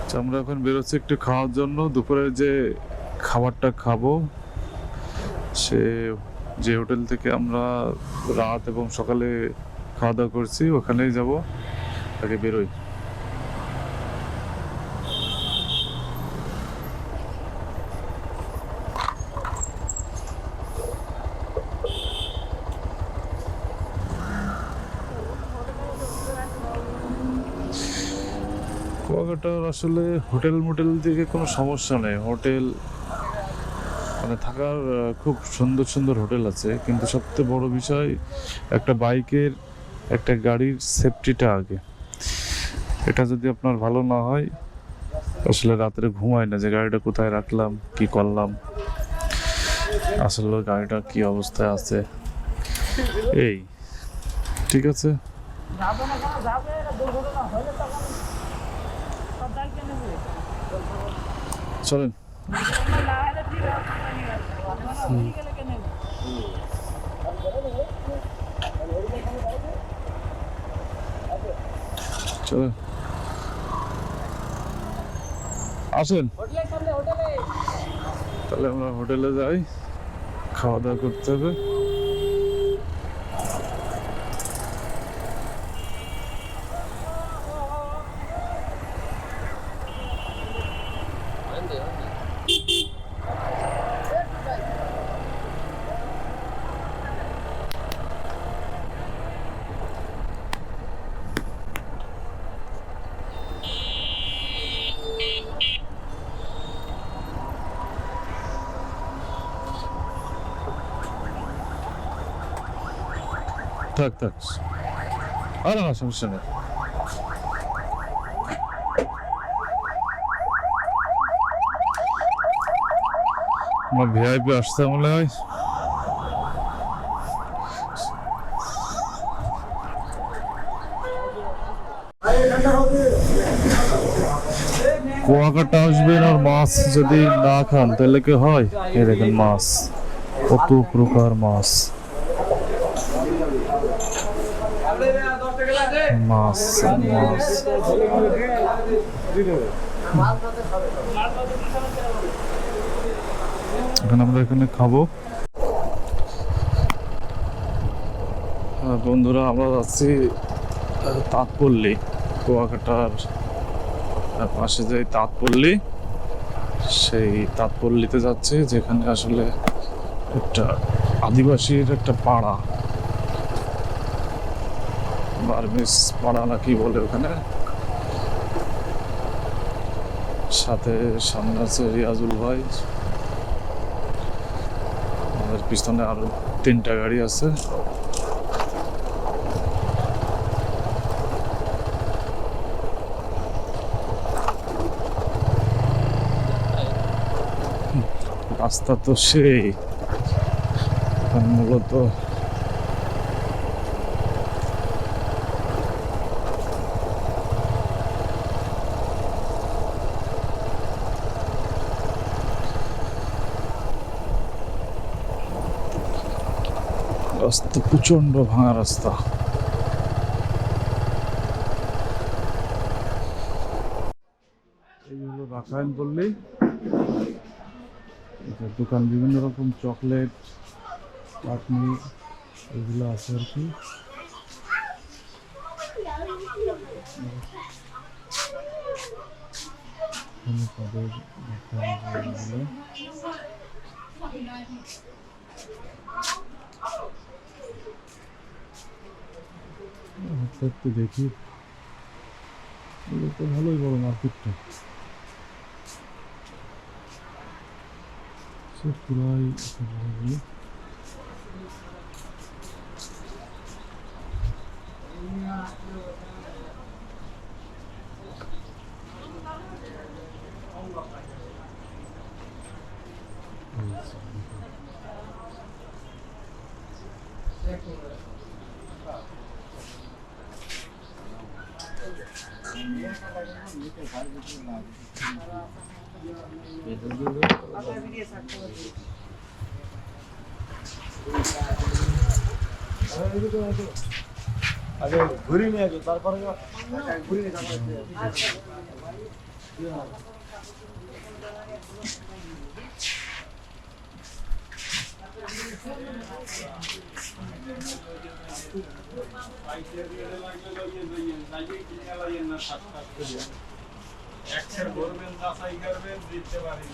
তো আমরা এখন বেরোচ্ছি একটু খাওয়ার জন্য। দুপুরের যে খাবারটা খাবো সে যে হোটেল থেকে আমরা রাত এবং সকালে খাওয়া দাওয়া করছি ওখানেই যাব, আগে বেরোই। কুয়াকাটার আসলে হোটেল মোটেল দিকে কোনো সমস্যা নেই। হোটেল মানে থাকার খুব সুন্দর সুন্দর হোটেল আছে, কিন্তু সবচেয়ে বড় বিষয় একটা বাইকের একটা গাড়ির সেফটিটা আগে। এটা যদি আপনার ভালো না হয় আসলে রাত্রে ঘুমায় না, যে গাড়িটা কোথায় রাখলাম, কি করলাম, আসলে গাড়িটা কি অবস্থায় আছে। এই ঠিক আছে, চলেন। চলেন আসেন, তাহলে আমরা হোটেলে যাই, খাওয়া দাওয়া করতে হবে। থাক থাক, আর না সমস্যা নেই। আমার ভিআইপি আসতে মনে হয়। কুয়াকাটা আসবেন আর মাছ যদি না খান তাহলে কি হয়? এই দেখেন মাছ, কত প্রকার মাছ, মাছ মাছ। এখন আমরা এখানে খাবো। বন্ধুরা আমরা যাচ্ছি তাঁতপল্লী, কুয়াকাটার পাশে যে তাঁতপল্লী, সেই তাঁতপল্লীতে যাচ্ছি, যেখানে আসলে একটা আদিবাসীর একটা পাড়া, বার্মিস পাড়া না কি বলে ওখানে। সাথে সামনে আছে রিয়াজুল ভাই, আমাদের পিছনে আরো 3টা গাড়ি আছে। রাস্তা তো সেই মূলত রাস্তা প্রচন্ড ভাঙা রাস্তা। এই হলো রাখাইন পল্লী, দোকান বিভিন্ন রকম চকলেট, চাটনি এগুলো আছে আর কি। একটু দেখি, তো ভালোই বড় মার্কেটটা, পুরাই আগে ঘুরে নিয়ে আসো, তারপরে ঘুরে নিয়ে একশো করবেন যাচাই করবেন দিতে পারি